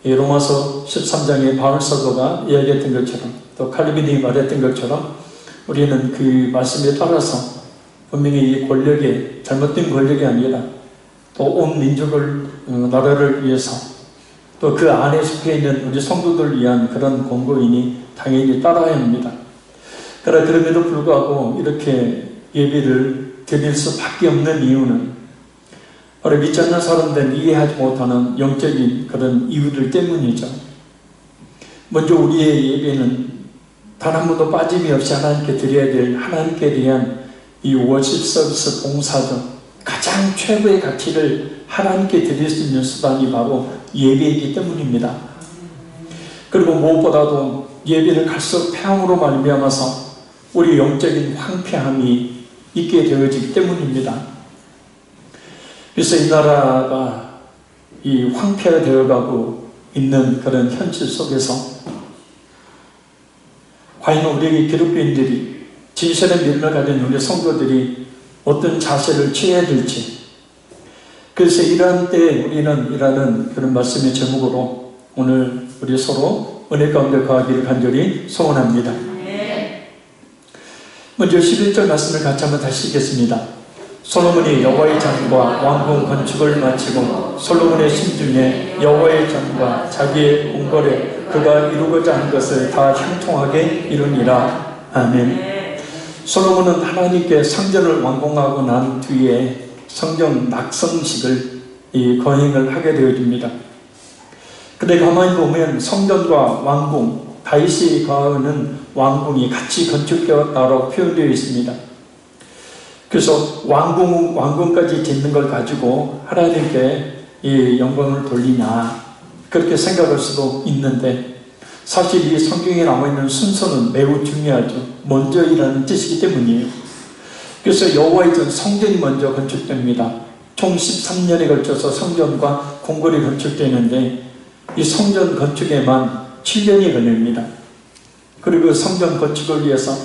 이 로마서 13장의 바울 사도가 이야기했던 것처럼 또 칼빈이 말했던 것처럼 우리는 그 말씀에 따라서 분명히 이 권력이 잘못된 권력이 아니라 또 온 민족을 나라를 위해서 또 그 안에 속해 있는 우리 성도들을 위한 그런 권고이니 당연히 따라야 합니다. 그러나 그럼에도 불구하고 이렇게 예배를 드릴 수밖에 없는 이유는 바로 믿지 않는 사람들은 이해하지 못하는 영적인 그런 이유들 때문이죠. 먼저 우리의 예배는 단 한 번도 빠짐이 없이 하나님께 드려야 될 하나님께 대한 이 워십 서비스 봉사죠. 가장 최고의 가치를 하나님께 드릴 수 있는 수단이 바로 예배이기 때문입니다. 그리고 무엇보다도 예배를 갈수록 폐함으로 말미암아서 우리 영적인 황폐함이 있게 되어지기 때문입니다. 그래서 이 나라가 이 황폐가 되어가고 있는 그런 현실 속에서 과연 우리 기독교인들이 진실의 믿음을 가진 우리 성도들이 어떤 자세를 취해야 될지, 그래서 이러한 때에 우리는 이라는 그런 말씀의 제목으로 오늘 우리 서로 은혜 가운데 거하기를 간절히 소원합니다. 먼저 11절 말씀을 같이 한번 다시 읽겠습니다. 솔로몬이 여호와의 전과 왕궁 건축을 마치고 솔로몬의 심중에 여호와의 전과 자기의 궁궐에 그가 이루고자 한 것을 다 형통하게 이루니라. 아멘. 솔로몬은 하나님께 성전을 완공하고 난 뒤에 성전 낙성식을 거행을 하게 되어집니다. 근데 가만히 보면 성전과 왕궁, 다윗이 거하는 왕궁이 같이 건축되었다고 표현되어 있습니다. 그래서 왕궁까지 짓는 걸 가지고 하나님께 이 영광을 돌리냐 그렇게 생각할 수도 있는데, 사실 이 성경에 나와있는 순서는 매우 중요하죠. 먼저이라는 뜻이기 때문이에요. 그래서 여호와의 전 성전이 먼저 건축됩니다. 총 13년에 걸쳐서 성전과 궁궐이 건축되는데 이 성전 건축에만 7년이 걸립니다. 그리고 그 성전 건축을 위해서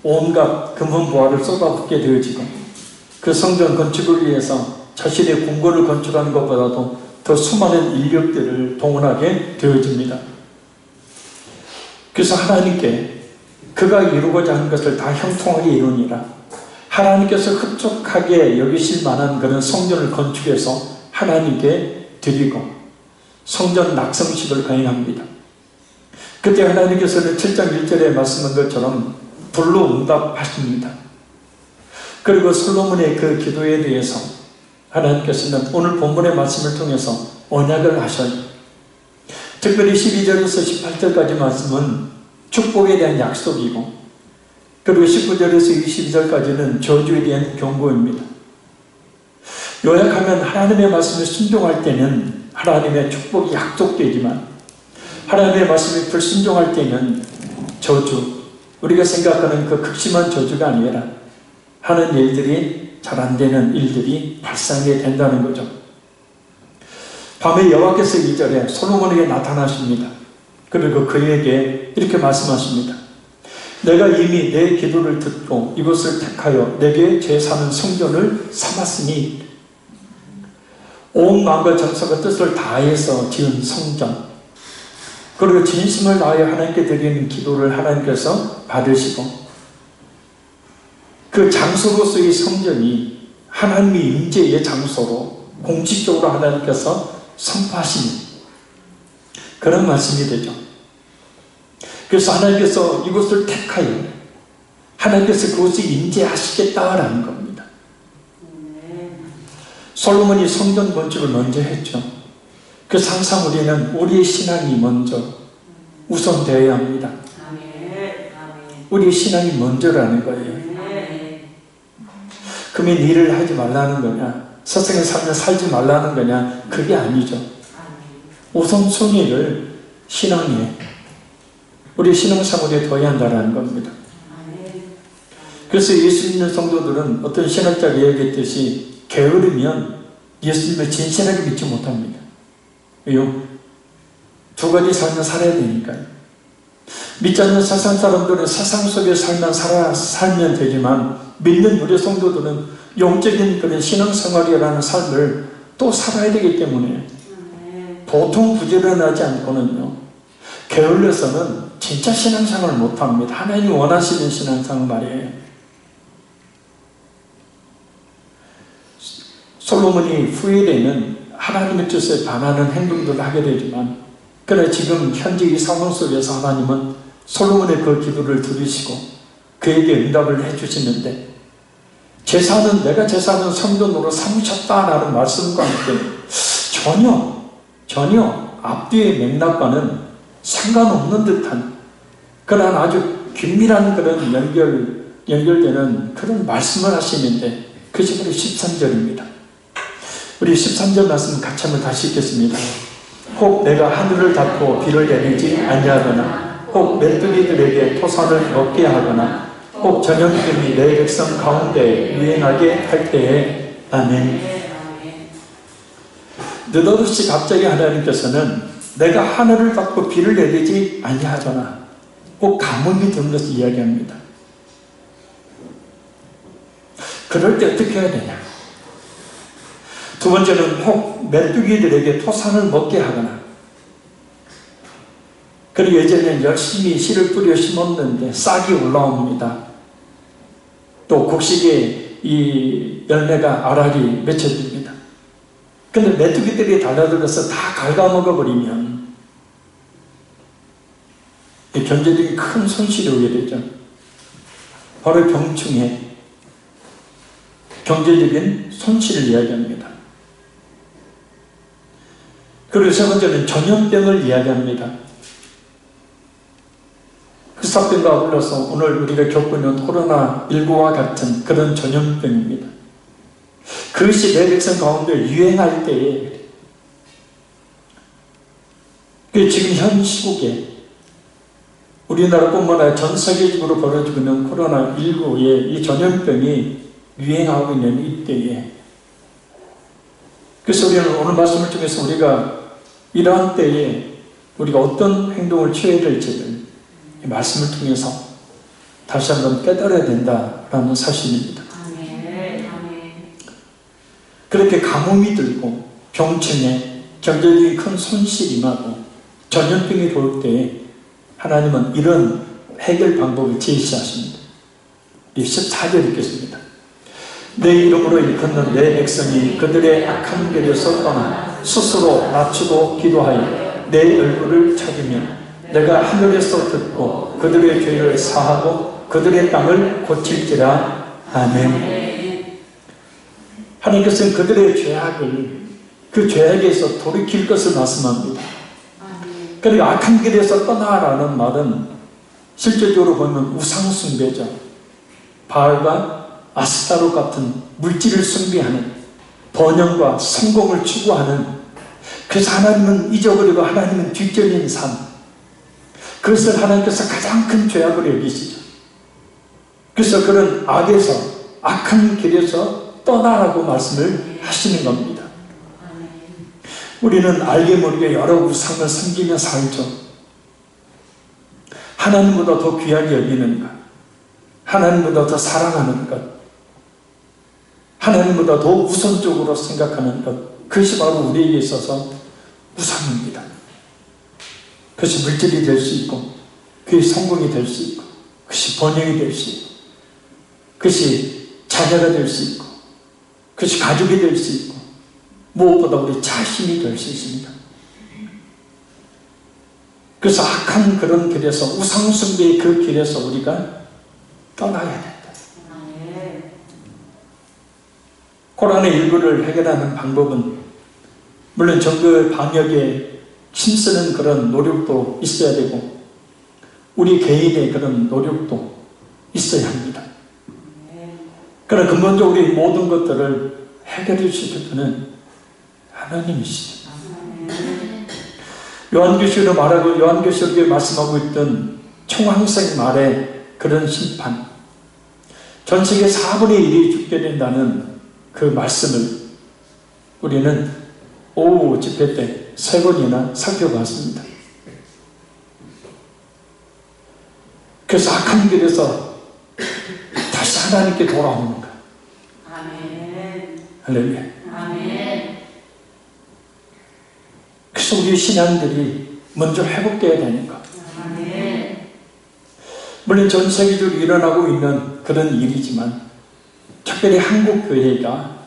온갖 금은보화를 쏟아붓게 되어지고, 그 성전 건축을 위해서 자신의 궁궐을 건축하는 것보다도 더 수많은 인력들을 동원하게 되어집니다. 그래서 하나님께 그가 이루고자 하는 것을 다 형통하게 이루니라. 하나님께서 흡족하게 여기실 만한 그런 성전을 건축해서 하나님께 드리고 성전 낙성식을 거행합니다. 그때 하나님께서는 7장 1절에 말씀한 것처럼 불로 응답하십니다. 그리고 솔로몬의 그 기도에 대해서 하나님께서는 오늘 본문의 말씀을 통해서 언약을 하셔요. 특별히 12절에서 18절까지 말씀은 축복에 대한 약속이고, 그리고 19절에서 22절까지는 저주에 대한 경고입니다. 요약하면 하나님의 말씀에 순종할 때는 하나님의 축복이 약속되지만, 하나님의 말씀에 불순종할 때는 저주, 우리가 생각하는 그 극심한 저주가 아니라 하는 일들이 잘 안 되는 일들이 발생하게 된다는 거죠. 밤에 여호와께서 2절에 솔로몬에게 나타나십니다. 그리고 그에게 이렇게 말씀하십니다. 내가 이미 내 기도를 듣고 이곳을 택하여 내게 제사는 성전을 삼았으니, 온 마음과 정성과 뜻을 다해서 지은 성전, 그리고 진심을 다하여 하나님께 드리는 기도를 하나님께서 받으시고, 그 장소로서의 성전이 하나님의 임재의 장소로 공식적으로 하나님께서 선포하시는 그런 말씀이 되죠. 그래서 하나님께서 이곳을 택하여 하나님께서 그곳에 임재하시겠다라는 겁니다. 솔로몬이 성전 건축을 먼저 했죠. 그래서 항상 우리는 우리의 신앙이 먼저 우선되어야 합니다. 우리의 신앙이 먼저라는 거예요. 그러면 일을 하지 말라는 거냐, 세상에 살면 살지 말라는 거냐, 그게 아니죠. 우선순위를 신앙에, 우리 신앙생활에 둬야 한다는 겁니다. 그래서 예수 믿는 성도들은 어떤 신학자가 얘기했듯이 게으르면 예수님을 진실하게 믿지 못합니다. 왜요? 두 가지 삶을 살아야 되니까요. 믿지 않는 세상 사람들은 세상 속에 살면 되지만, 믿는 우리 성도들은 영적인 그런 신앙생활이라는 삶을 또 살아야 되기 때문에 도통 부지런하지 않고는요, 게을러서는 진짜 신앙생활을 못합니다. 하나님이 원하시는 신앙생활 말이에요. 솔로몬이 후회되는 하나님의 뜻에 반하는 행동들을 하게 되지만, 그러나 지금 현재 이 상황 속에서 하나님은 솔로몬의 그 기도를 들으시고 그에게 응답을 해주시는데, 내가 제사는 성전으로 삼으셨다라는 말씀과 함께 전혀 앞뒤의 맥락과는 상관없는 듯한 그런 아주 긴밀한 그런 연결되는 그런 말씀을 하시는데, 그것이 바로 13절입니다. 우리 13절 말씀 같이 한번 다시 읽겠습니다. 혹 내가 하늘을 닫고 비를 내리지 아니하거나, 혹 메뚜기들에게 토산을 먹게 하거나, 혹 전염병이 내 백성 가운데 유행하게 할 때에. 아멘. 느닷없이 갑자기 하나님께서는 내가 하늘을 닫고 비를 내리지 아니하거나, 꼭 가뭄이 드는 것을 이야기합니다. 그럴 때 어떻게 해야 되냐? 두 번째는 혹 메뚜기들에게 토산을 먹게 하거나, 그리고 예전에는 열심히 씨를 뿌려 심었는데 싹이 올라옵니다. 또 곡식에 이 열매가 알알이 맺혀집니다. 근데 메뚜기들이 달려들어서 다 갉아먹어버리면 경제적인 큰 손실이 오게 되죠. 바로 병충해, 경제적인 손실을 이야기합니다. 그리고 세 번째는 전염병을 이야기합니다. 흑사병과 아울러서 오늘 우리가 겪고 있는 코로나19와 같은 그런 전염병입니다. 그것이 내 백성 가운데 유행할 때에, 지금 현 시국에 우리나라뿐만 아니라 전 세계적으로 벌어지고 있는 코로나19의 이 전염병이 유행하고 있는 이때에, 그래서 우리는 오늘 말씀을 통해서 우리가 이러한 때에 우리가 어떤 행동을 취해야 될지를 이 말씀을 통해서 다시 한번 깨달아야 된다라는 사실입니다. 그렇게 가뭄이 들고 병충해, 경제적인 큰 손실이 나고 전염병이 돌 때에 하나님은 이런 해결 방법을 제시하십니다. 14절 읽겠습니다. 내 이름으로 일컫는 내 백성이 그들의 악한 길에서 떠나 스스로 낮추고 기도하여 내 얼굴을 찾으면 내가 하늘에서 듣고 그들의 죄를 사하고 그들의 땅을 고칠지라. 아멘. 하나님께서는 그들의 죄악을, 그 죄악에서 돌이킬 것을 말씀합니다. 그리고 악한 길에서 떠나라는 말은 실제적으로 보면 우상숭배죠. 바알과 아스타롯 같은 물질을 숭배하는, 번영과 성공을 추구하는, 그래서 하나님은 잊어버리고 하나님은 뒷전인 삶, 그것을 하나님께서 가장 큰 죄악으로 여기시죠. 그래서 그런 악에서, 악한 길에서 떠나라고 말씀을 하시는 겁니다. 우리는 알게 모르게 여러 우상을 섬기며 살죠. 하나님보다 더 귀하게 여기는 것, 하나님보다 더 사랑하는 것, 하나님보다 더 우선적으로 생각하는 것, 그것이 바로 우리에게 있어서 우상입니다. 그것이 물질이 될 수 있고, 그것이 성공이 될 수 있고, 그것이 번영이 될 수 있고, 그것이 자녀가 될 수 있고, 그것이 가족이 될 수 있고, 무엇보다 우리 자신이 될 수 있습니다. 그래서 악한 그런 길에서, 우상숭배의 그 길에서 우리가 떠나야 된다. 코로나19를 해결하는 방법은 물론 정부의 방역에 힘쓰는 그런 노력도 있어야 되고, 우리 개인의 그런 노력도 있어야 합니다. 그러나 근본적으로 우리 모든 것들을 해결해 주실 분은 하나님이시죠. 요한계시록에 말하고, 요한계시록에 말씀하고 있던 총황생 말의 그런 심판, 전 세계 4분의 1이 죽게 된다는 그 말씀을 우리는 오후 집회 때 3번이나 살펴봤습니다. 그래서 악한 길에서 다시 하나님께 돌아오는 것. 아멘. 할렐루야. 아멘. 그래서 그래서 우리 신앙들이 먼저 회복되어야 되는 것. 물론 전 세계적으로 일어나고 있는 그런 일이지만 특별히 한국 교회가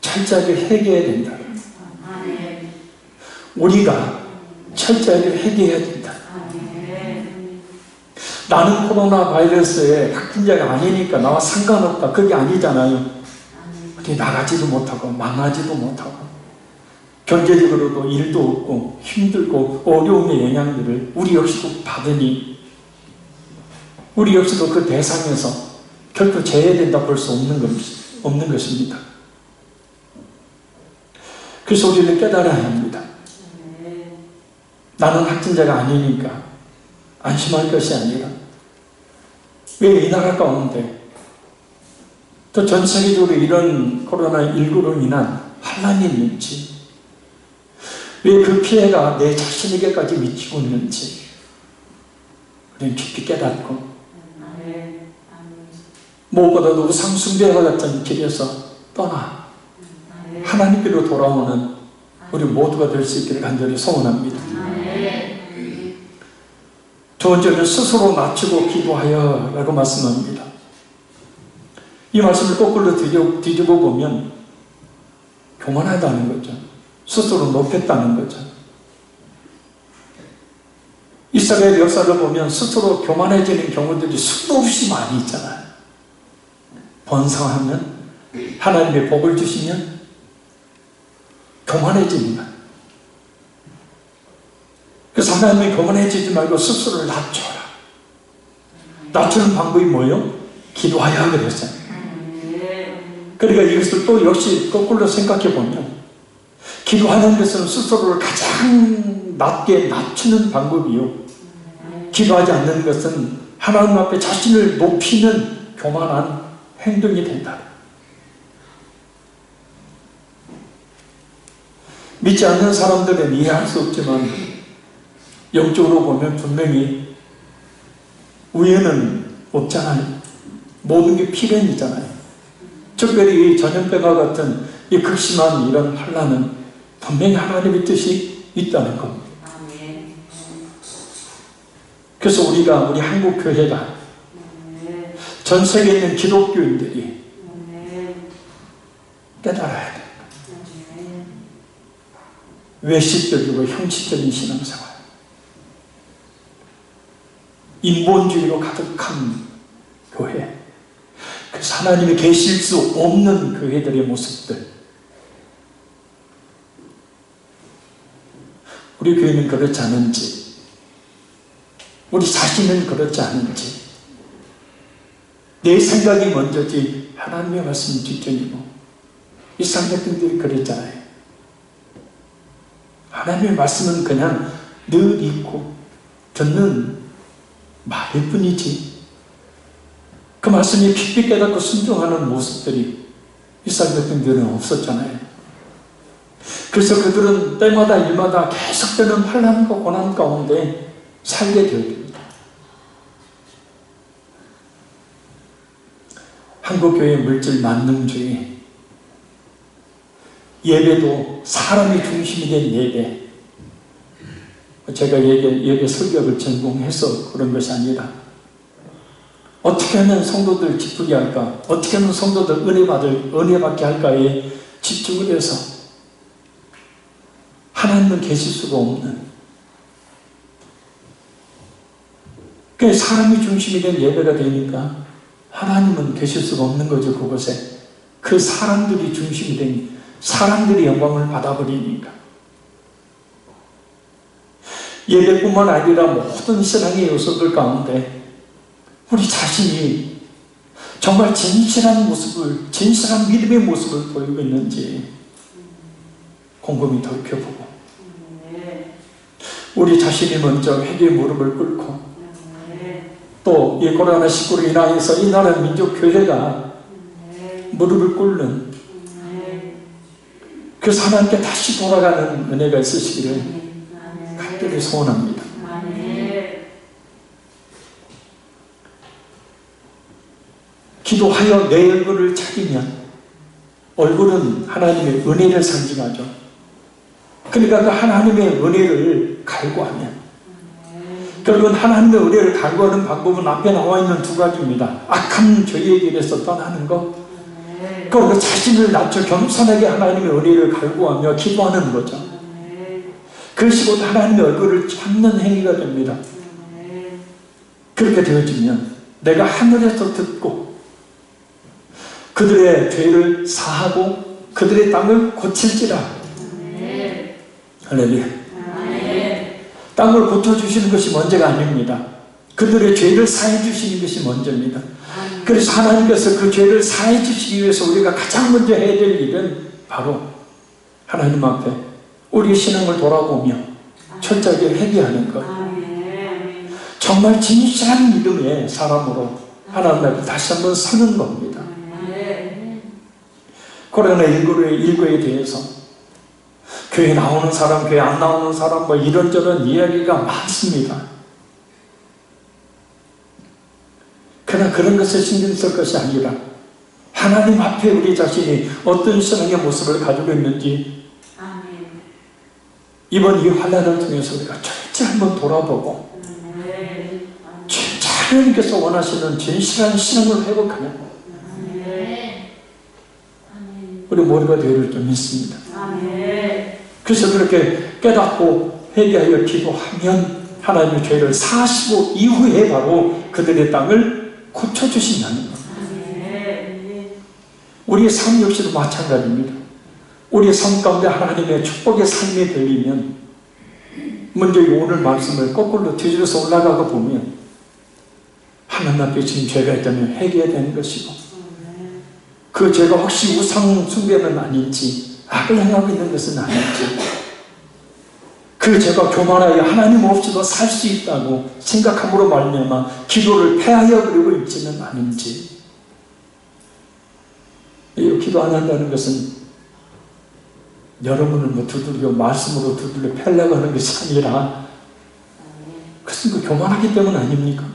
철저하게 회개해야 된다. 우리가 철저하게 회개해야 된다. 나는 코로나 바이러스의 확진자가 아니니까 나와 상관없다. 그게 아니잖아요. 근데 나가지도 못하고 망하지도 못하고 경제적으로도 일도 없고 힘들고 어려움의 영향들을 우리 역시도 받으니 우리 역시도 그 대상에서 결코 제외된다 볼 수 없는 것입니다. 그래서 우리는 깨달아야 합니다. 나는 확진자가 아니니까 안심할 것이 아니라 왜 이 나라 가운데 또 전 세계적으로 이런 코로나19로 인한 환란이 있는지, 왜 그 피해가 내 자신에게까지 미치고 있는지 우리는 깊이 깨닫고 무엇보다도 우상숭배와 같은 길에서 떠나 하나님께로 돌아오는 우리 모두가 될 수 있기를 간절히 소원합니다. 두 번째는 스스로 낮추고 기도하여 라고 말씀합니다. 이 말씀을 거꾸로 뒤집어 보면 교만하다는 거죠. 스스로 높였다는 거죠. 이스라엘 역사를 보면 스스로 교만해지는 경우들이 수도 없이 많이 있잖아요. 번성하면, 하나님의 복을 주시면 교만해지는 것. 그래서 하나님이 교만해지지 말고 스스로를 낮춰라. 낮추는 방법이 뭐예요? 기도하여 그랬어요. 그러니까 이것을 또 역시 거꾸로 생각해 보면 기도하는 것은 스스로를 가장 낮게 낮추는 방법이요, 기도하지 않는 것은 하나님 앞에 자신을 높이는 교만한 행동이 된다. 믿지 않는 사람들은 이해할 수 없지만 영적으로 보면 분명히 우연은 없잖아요. 모든 게 필연이잖아요. 특별히 이 전염병과 같은 이 극심한 이런 환란은 분명히 하나님의 뜻이 있다는 겁니다. 그래서 우리 한국 교회가 전 세계에 있는 기독교인들이 깨달아야 됩니다. 외식적이고 형식적인 신앙생활, 인본주의로 가득한 교회, 그래서 하나님이 계실 수 없는 교회들의 모습들, 우리 교회는 그렇지 않은지, 우리 자신은 그렇지 않은지, 내 생각이 먼저지 하나님의 말씀이 뒷전이고, 이 상대들이 그랬잖아요. 하나님의 말씀은 그냥 늘 있고 듣는 말일 뿐이지, 그 말씀이 깊이 깨닫고 순종하는 모습들이 이스라엘 백성들은 없었잖아요. 그래서 그들은 때마다 일마다 계속되는 환난과 고난 가운데 살게 되었습니다. 한국교회의 물질 만능주의, 예배도 사람이 중심이 된 예배, 제가 예배 설교를 전공해서 그런 것이 아니라 어떻게 하면 성도들 기쁘게 할까, 어떻게 하면 성도들 은혜 받게 할까에 집중을 해서 하나님은 계실 수가 없는, 그 사람이 중심이 된 예배가 되니까 하나님은 계실 수가 없는 거죠. 그곳에 그 사람들이 중심이 된, 사람들이 영광을 받아버리니까. 예배뿐만 아니라 모든 신앙의 요소들 가운데 우리 자신이 정말 진실한 모습을, 진실한 믿음의 모습을 보이고 있는지 곰곰이 돌펴보고, 우리 자신이 먼저 회개의 무릎을 꿇고, 또 이 코로나19로 인하여서 이 나라 민족교회가 무릎을 꿇는, 그래서 하나님께 다시 돌아가는 은혜가 있으시기를 간절히 소원합니다. 기도하여 내 얼굴을 찾으면, 얼굴은 하나님의 은혜를 상징하죠. 그러니까 그 하나님의 은혜를 갈구하면, 결국은 하나님의 은혜를 갈구하는 방법은 앞에 나와 있는 두 가지입니다. 악한 죄의 길에서 떠나는 것, 그리고 자신을 낮춰 겸손하게 하나님의 은혜를 갈구하며 기도하는 거죠. 그것이 곧 하나님의 얼굴을 찾는 행위가 됩니다. 그렇게 되어지면 내가 하늘에서 듣고 그들의 죄를 사하고 그들의 땅을 고칠지라. 할렐루야. 땅을 고쳐주시는 것이 먼저가 아닙니다. 그들의 죄를 사해 주시는 것이 먼저입니다. 그래서 하나님께서 그 죄를 사해 주시기 위해서 우리가 가장 먼저 해야 될 일은 바로 하나님 앞에 우리의 신앙을 돌아보며 철저하게 회개하는 것, 정말 진실한 믿음의 사람으로 하나님 앞에 다시 한번 서는 겁니다. 코로나19에 대해서 교회 나오는 사람, 교회 안 나오는 사람, 뭐 이런저런 이야기가 많습니다. 그러나 그런 것에 신경 쓸 것이 아니라 하나님 앞에 우리 자신이 어떤 신앙의 모습을 가지고 있는지 이번 이 환난을 통해서 우리가 철저히 한번 돌아보고 하나님께서 원하시는 진실한 신앙을 회복하면 우리 모두가 되어를 좀 믿습니다. 그래서 그렇게 깨닫고 회개하여 기도하면 하나님의 죄를 사하시고 이후에 바로 그들의 땅을 고쳐주신다는 것. 우리의 삶 역시도 마찬가지입니다. 우리의 삶 가운데 하나님의 축복의 삶이 들리면 먼저 오늘 말씀을 거꾸로 뒤집어서 올라가고 보면 하나님 앞에 지금 죄가 있다면 회개해야 되는 것이고, 그 죄가 혹시 우상 숭배는 아닌지, 악을 행하고 있는 것은 아닌지, 그 죄가 교만하여 하나님 없이도 살 수 있다고 생각함으로 말미암아 기도를 패하여 그러고 있지는 않은지. 이 기도 안 한다는 것은 여러분을 뭐 두들겨 말씀으로 두들겨 패려고 하는 것이 아니라 그것은 그 교만하기 때문 아닙니까?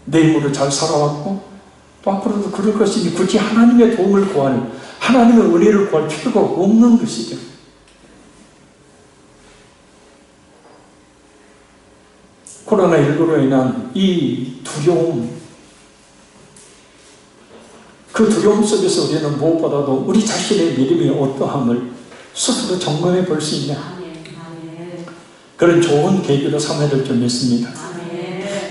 내 힘으로 잘 살아왔고 또 앞으로도 그럴 것이니 굳이 하나님의 도움을 구할, 하나님의 은혜를 구할 필요가 없는 것이죠. 코로나19로 인한 이 두려움, 그 두려움 속에서 우리는 무엇보다도 우리 자신의 믿음이 어떠함을 스스로 점검해 볼 수 있는 그런 좋은 계기로 삼아야 될 줄 믿습니다.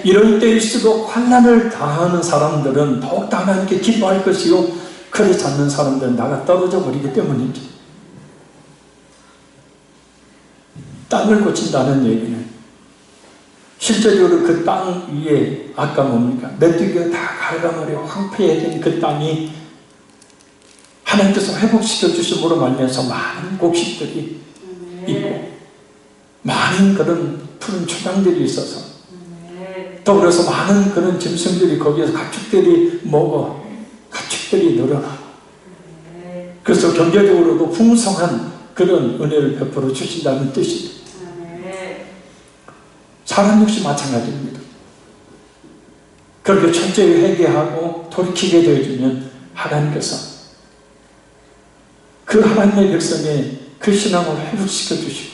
이럴 때일수록 환난을 당하는 사람들은 더욱더 하나님께 기도할 것이요, 그렇지 않는 사람들은 나가 떨어져 버리기 때문이죠. 땅을 고친다는 얘기는 실제적으로 그 땅 위에 아까 뭡니까? 메뚜기가 다 갉아버려 황폐해진 그 땅이 하나님께서 회복시켜 주심으로 말미암아서 많은 곡식들이 있고 많은 그런 푸른 초장들이 있어서 또 그래서 많은 그런 짐승들이 거기에서 가축들이 먹어 가축들이 늘어나고 그래서 경제적으로도 풍성한 그런 은혜를 베풀어 주신다는 뜻이죠. 사람 역시 마찬가지입니다. 그렇게 철저히 회개하고 돌이키게 되어주면 하나님께서 그 하나님의 백성의 그 신앙을 회복시켜 주시고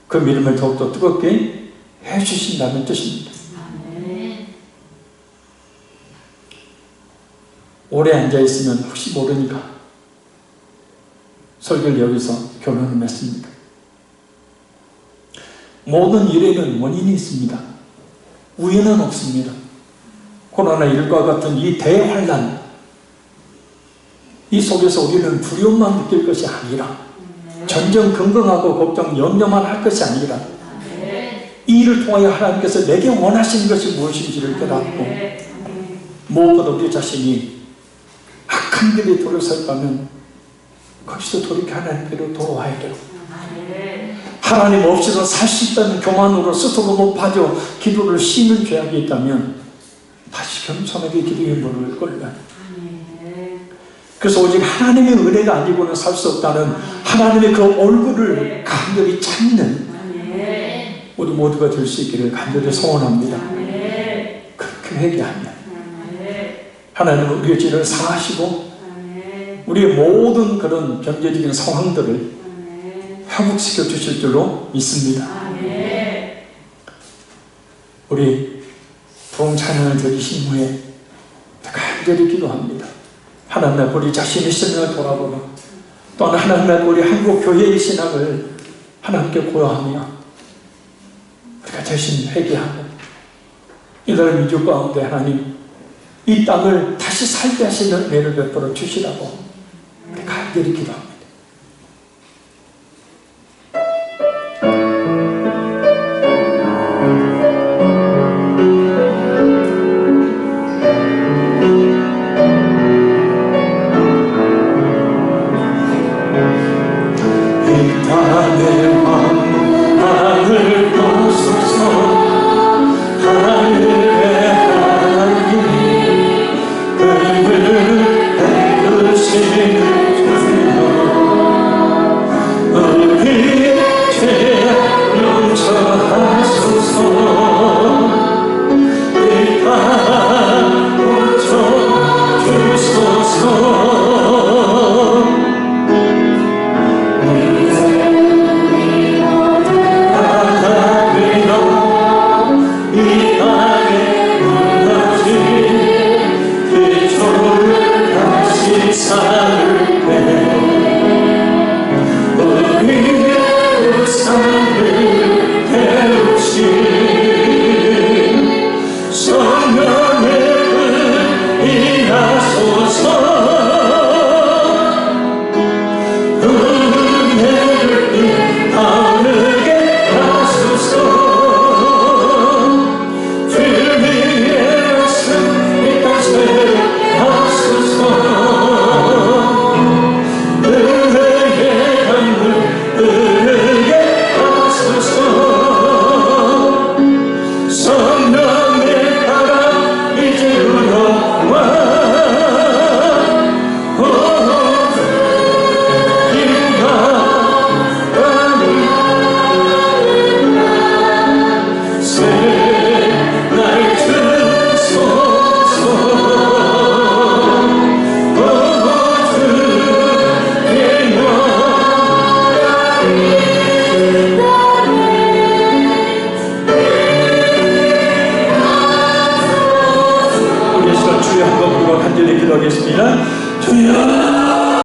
그 믿음을 더욱더 뜨겁게 해주신다는 뜻입니다. 오래 앉아있으면 혹시 모르니까 설교를 여기서 결론을 맺습니다. 모든 일에는 원인이 있습니다. 우연은 없습니다. 코로나19과 같은 이 대환란, 이 속에서 우리는 두려움만 느낄 것이 아니라 전전긍긍하고 걱정, 염려만 할 것이 아니라 이 일을 통하여 하나님께서 내게 원하시는 것이 무엇인지를 깨닫고 무엇보다 우리 자신이 악한 길에 돌아섰다면 거기서 돌이켜 하나님께로 돌아와야 되고 하나님 없이도 살 수 있다는 교만으로 스스로 높아져 기도를 쉬는 죄악이 있다면 다시 겸손하게 기도의 문을 걸라. 그래서 오직 하나님의 은혜가 아니고는 살 수 없다는 하나님의 그 얼굴을 간절히 찾는 우리 모두가 될 수 있기를 간절히 소원합니다. 그렇게 회개하면 하나님은 우리의 죄를 사하시고 우리의 모든 그런 경제적인 상황들을 회복시켜 주실 줄로 믿습니다. 우리 부흥 찬양을 드리신 후에 간절히 기도합니다. 하나님 앞에 우리 자신의 신앙을 돌아보고 또한 하나님 앞에 우리 한국 교회의 신앙을 하나님께 고요하며 우리가 대신 회개하고 이날 민족 가운데 하나님 이 땅을 다시 살게 하시는 은혜를 베풀어 주시라고 우리 간절히 기도합니다.